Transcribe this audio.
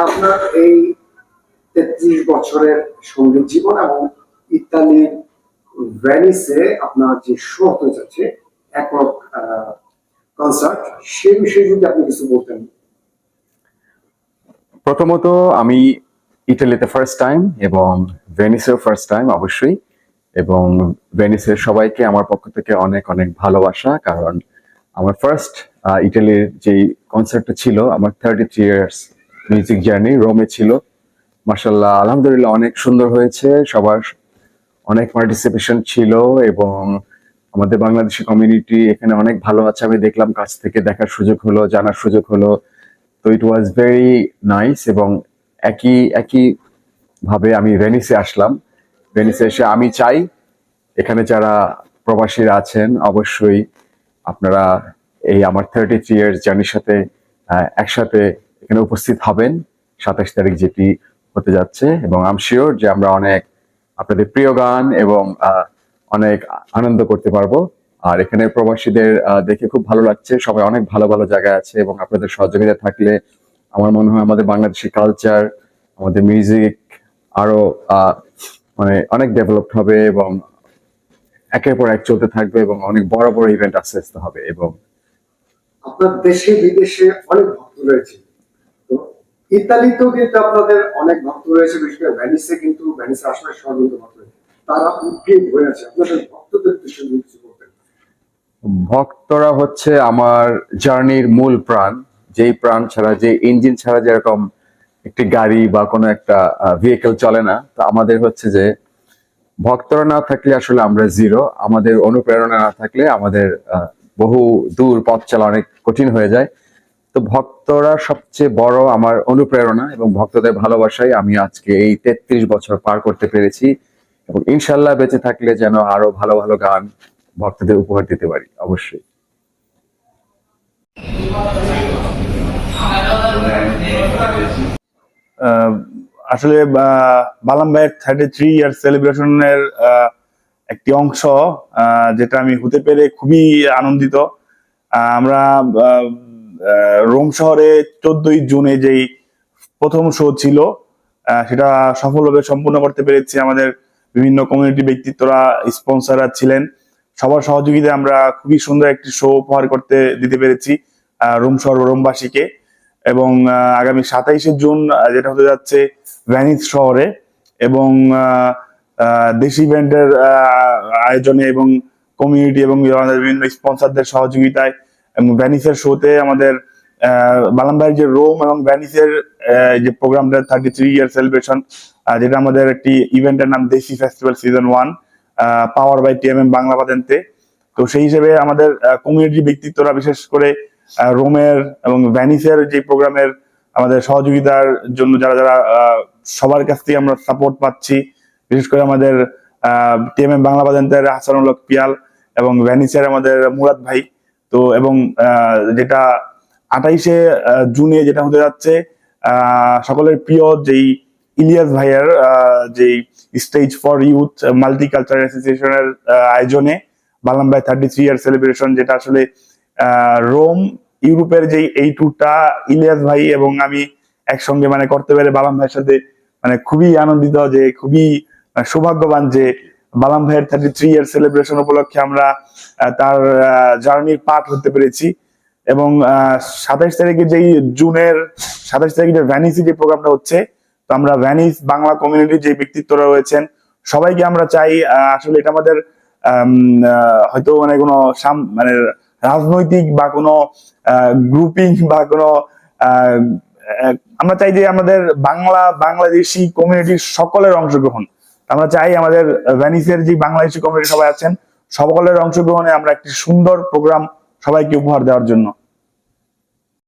আপনার এই 33 বছরের সঙ্গীত জীবন এবং ইতালির ভেনিসে আপনার যে শো হতে যাচ্ছে একক কনসার্ট, সে বিষয়ে যদি আপনি কিছু বলতেন। প্রথমত আমি ইটালিতে ফার্স্ট টাইম এবং ভেনিসেও ফার্স্ট টাইম অবশ্যই, এবং ভেনিসের সবাইকে আমার পক্ষ থেকে অনেক অনেক ভালোবাসা, কারণ আমার ফার্স্ট ইটালির যে কনসার্টটা ছিল আমার 33 ইয়ার্স মিউজিক জার্নি রোমে ছিল। মাশাআল্লাহ, আলহামদুলিল্লাহ অনেক সুন্দর হয়েছে, সবার অনেক পার্টিসিপেশন ছিল এবং আমাদের বাংলাদেশি কমিউনিটি এখানে অনেক ভালো আছে। আমি দেখলাম, কাছ থেকে দেখার সুযোগ হলো, জানার সুযোগ হলো, তো ইট ওয়াজ ভেরি নাইস। এবং একই একই ভাবে আমি ভেনিসে আসলাম। ভেনিসে এসে আমি চাই এখানে যারা প্রবাসীরা আছেন অবশ্যই আপনারা এই আমার 33 ইয়ার্স জার্নির সাথে একসাথে এখানে উপস্থিত হবেন 27 তারিখ যেটি হতে যাচ্ছে, এবং আই এম শিওর যে আমরা অনেক আপনাদের প্রিয় গান এবং অনেক আনন্দ করতে পারবো। আর এখানে প্রবাসীদের দেখে খুব ভালো লাগছে, সবাই অনেক ভালো ভালো জায়গায় আছে, এবং আপনাদের সহযোগিতা থাকলে আমার মনে হয় আমাদের বাংলাদেশি কালচার, আমাদের মিউজিক আরো মানে অনেক ডেভেলপ হবে এবং একের পর এক চলতে থাকবে এবং অনেক বড় বড় ইভেন্ট আস্তে আস্তে হবে। এবং আপনার দেশে বিদেশে অনেক ভক্ত রয়েছে, তো ইতালিতেও কিন্তু আপনাদের অনেক ভক্ত রয়েছে, বিশেষ করে ভেনিসে, কিন্তু ভেনিসে আসলে সর্বোচ্চ ভক্ত রয়েছে, তারা উদ্গ্রীব হয়ে আছে। আপনাদের ভক্তদের উদ্দেশ্যে কিছু বলবেন। ভক্তরা হচ্ছে আমার জার্নির মূল প্রাণ, যেই প্রাণ ছাড়া, যে ইঞ্জিন ছাড়া যেরকম একটি গাড়ি বা কোনো একটা ভেহিকেল চলে না, তো আমাদের হচ্ছে যে ভক্তরা না থাকলে আসলে আমরা জিরো। আমাদের অনুপ্রেরণা না থাকলে আমাদের বহু দূর পথ চলা অনেক কঠিন হয়ে যায়। তো ভক্তরা সবচেয়ে বড় আমার অনুপ্রেরণা, এবং ভক্তদের ভালোবাসায় আমি আজকে এই 33 বছর পার করতে পেরেছি, এবং ইনশাল্লাহ বেঁচে থাকলে যেন আরো ভালো ভালো গান ভক্তদের উপহার দিতে পারি অবশ্যই। আসলে বালাম ভাইয়ের 33 ইয়ার সেলিব্রেশনের একটি অংশ যেটা আমি হতে পেরে খুবই আনন্দিত। আমরা রোম শহরে 14ই জুনে যেই প্রথম শো ছিল সেটা সফলভাবে সম্পূর্ণ করতে পেরেছি। আমাদের বিভিন্ন কমিউনিটি ব্যক্তিত্বরা, স্পন্সররা ছিলেন, সবার সহযোগিতায় আমরা খুবই সুন্দর একটি শো উপহার করতে দিতে পেরেছি রোম শহর রোমবাসীকে। এবং আগামী 27শে জুন যেটা হতে যাচ্ছে ভেনিস শহরে, এবং দেশি ইভেন্টের আয়োজনে এবং কমিউনিটি এবং আমাদের বিভিন্ন স্পন্সরদের সহযোগিতায় এবং ভেনিসের শোতে আমাদের বালাম ভাইয়ের যে রোম এবং ভেনিসের যে প্রোগ্রামটা 33 ইয়ার সেলিব্রেশন, যেটা আমাদের একটি ইভেন্টের নাম Desi festival season 1, power by TMM Bangla বাদেন্তে। তো সেই হিসেবে আমাদের কমিউনিটি ব্যক্তিত্বরা, বিশেষ করে রোমের এবং ভেনিসের যে প্রোগ্রামের আমাদের সহযোগিতার জন্য যারা যারা সবার কাছ থেকে আমরা সাপোর্ট পাচ্ছি, বিশেষ করে আমাদের টিএমএম বাংলা বাদেন্তের হাসানুল হক পিয়াল এবং ভেনিসের আমাদের মুরাদ ভাই। তো এবং যেটা 28শে জুনে যেটা হতে যাচ্ছে সকলের প্রিয় যেই ইলিয়াস ভাইয়ের যেই স্টেজ ফর ইউথ মাল্টিকালচারাল অ্যাসোসিয়েশনের আয়োজনে বালাম ভাই 33 ইয়ার সেলিব্রেশন, যেটা আসলে রোম ইউরোপের যে এই ট্যুরটা ইলিয়াস ভাই এবং আমি একসঙ্গে মানে করতে পেরে বালাম ভাইয়ের সাথে মানে খুবই আনন্দিত, যে খুবই সৌভাগ্যবান যে বালাম ভাইয়ের 33 ইয়ার সেলিব্রেশন উপলক্ষে আমরা তার জার্নির পার্ট হতে পেরেছি। এবং 27 তারিখে যেই জুনের 27 তারিখে যে ভ্যানিসে যে প্রোগ্রামটা হচ্ছে, তো আমরা ভ্যানিস বাংলা কমিউনিটির যে ব্যক্তিত্বরা রয়েছেন সবাইকে আমরা চাই, আসলে এটা আমাদের হয়তো মানে কোনো মানে রাজনৈতিক বা কোনো গ্রুপিং বা কোনো আমরা চাই যে আমাদের বাংলাদেশি কমিউনিটির সকলের অংশগ্রহণ। আমরা চাই আমাদের ভেনিসের যে বাংলাদেশি কমিউনিটি সবাই আছেন সকলের অংশগ্রহণে আমরা একটি সুন্দর প্রোগ্রাম সবাইকে উপহার দেওয়ার জন্য।